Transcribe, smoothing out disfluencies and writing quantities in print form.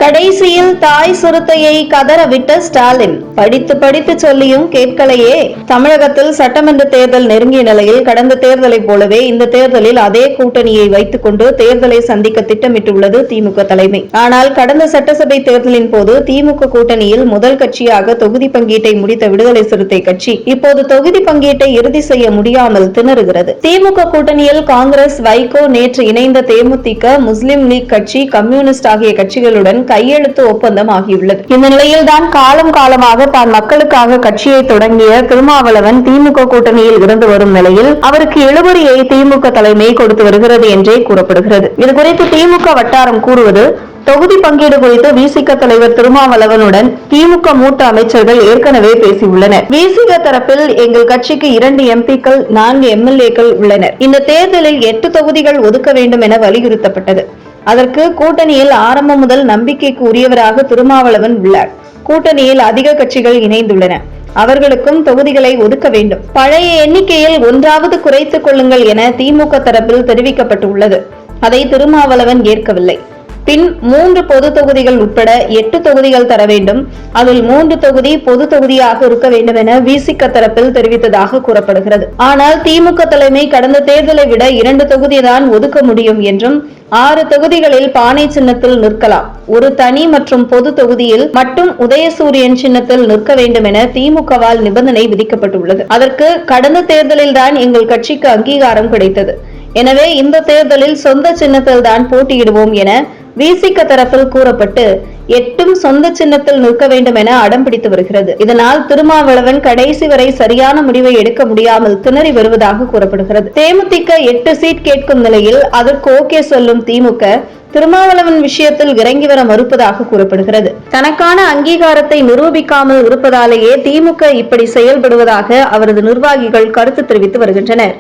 கடைசியில் தாய் சிறுத்தையை கதறவிட்ட ஸ்டாலின். படித்து படித்து சொல்லியும் கேட்கலையே. தமிழகத்தில் சட்டமன்ற தேர்தல் நெருங்கிய நிலையில் கடந்த தேர்தலை போலவே இந்த தேர்தலில் அதே கூட்டணியை வைத்துக் கொண்டு தேர்தலை சந்திக்க திட்டமிட்டுள்ளது திமுக தலைமை. ஆனால் கடந்த சட்டசபை தேர்தலின் போது திமுக கூட்டணியில் முதல் கட்சியாக தொகுதி பங்கீட்டை முடித்த விடுதலை சிறுத்தை கட்சி இப்போது தொகுதி பங்கீட்டை இறுதி செய்ய முடியாமல் திணறுகிறது. திமுக கூட்டணியில் காங்கிரஸ், வைகோ, நேற்று இணைந்த தேமுதிக, முஸ்லிம் லீக் கட்சி, கம்யூனிஸ்ட் ஆகிய கட்சிகளுடன் கையெழுத்து ஒப்பந்தம் ஆகியுள்ளது. இந்த நிலையில்தான் காலம் காலமாக தான் மக்களுக்காக கட்சியை தொடங்கிய திருமாவளவன் திமுக கூட்டணியில் இருந்து வரும் நிலையில் அவருக்கு இழுபறியை திமுக தலைமை கொடுத்து வருகிறது என்றே கூறப்படுகிறது. இதுகுறித்து திமுக வட்டாரம் கூறுவது, தொகுதி பங்கீடு குறித்து விசிக தலைவர் திருமாவளவனுடன் திமுக மூத்த அமைச்சர்கள் ஏற்கனவே பேசியுள்ளனர். விசிக தரப்பில் எங்கள் கட்சிக்கு 2 எம்பிக்கள், 4 எம்எல்ஏக்கள் உள்ளனர். இந்த தேர்தலில் 8 தொகுதிகள் ஒதுக்க வேண்டும் என வலியுறுத்தப்பட்டது. அதற்கு கூட்டணியில் ஆரம்பம் முதல் நம்பிக்கைக்கு உரியவராக திருமாவளவன் உள்ளார். கூட்டணியில் அதிக கட்சிகள் இணைந்துள்ளன. அவர்களுக்கும் தொகுதிகளை ஒதுக்க வேண்டும். பழைய எண்ணிக்கையில் 1வது குறைத்துக் கொள்ளுங்கள் என திமுக தரப்பில் தெரிவிக்கப்பட்டுள்ளது. அதை திருமாவளவன் ஏற்கவில்லை. பின் 3 பொது தொகுதிகள் உட்பட 8 தொகுதிகள் தர வேண்டும். அதில் 3 தொகுதி பொது தொகுதியாக இருக்க வேண்டும் என விசிக தரப்பில் தெரிவித்ததாக கூறப்படுகிறது. ஆனால் திமுக தலைமை கடந்த தேர்தலை விட 2 தொகுதி தான் ஒதுக்க முடியும் என்றும் 6 தொகுதிகளில் பானை சின்னத்தில் நிற்கலாம், ஒரு தனி மற்றும் பொது தொகுதியில் மட்டும் உதயசூரியன் சின்னத்தில் நிற்க வேண்டும் என திமுகவால் நிபந்தனை விதிக்கப்பட்டுள்ளது. அதற்கு கடந்த தேர்தலில் தான் எங்கள் கட்சிக்கு அங்கீகாரம் கிடைத்தது. எனவே இந்த தேர்தலில் சொந்த சின்னத்தில் தான் போட்டியிடுவோம் என விசிக தரப்பில் கூறப்பட்டு 8ம் சொந்த சின்னத்தில் நிற்க வேண்டும் என அடம் பிடித்து வருகிறது. இதனால் திருமாவளவன் கடைசி வரை சரியான முடிவை எடுக்க முடியாமல் திணறி வருவதாக கூறப்படுகிறது. தேமுதிக 8 சீட் கேட்கும் நிலையில் அதற்கு ஓகே சொல்லும் திமுக திருமாவளவன் விஷயத்தில் இறங்கி வர மறுப்பதாக கூறப்படுகிறது. தனக்கான அங்கீகாரத்தை நிரூபிக்காமல் இருப்பதாலேயே திமுக இப்படி செயல்படுவதாக அவரது நிர்வாகிகள் கருத்து தெரிவித்து வருகின்றனர்.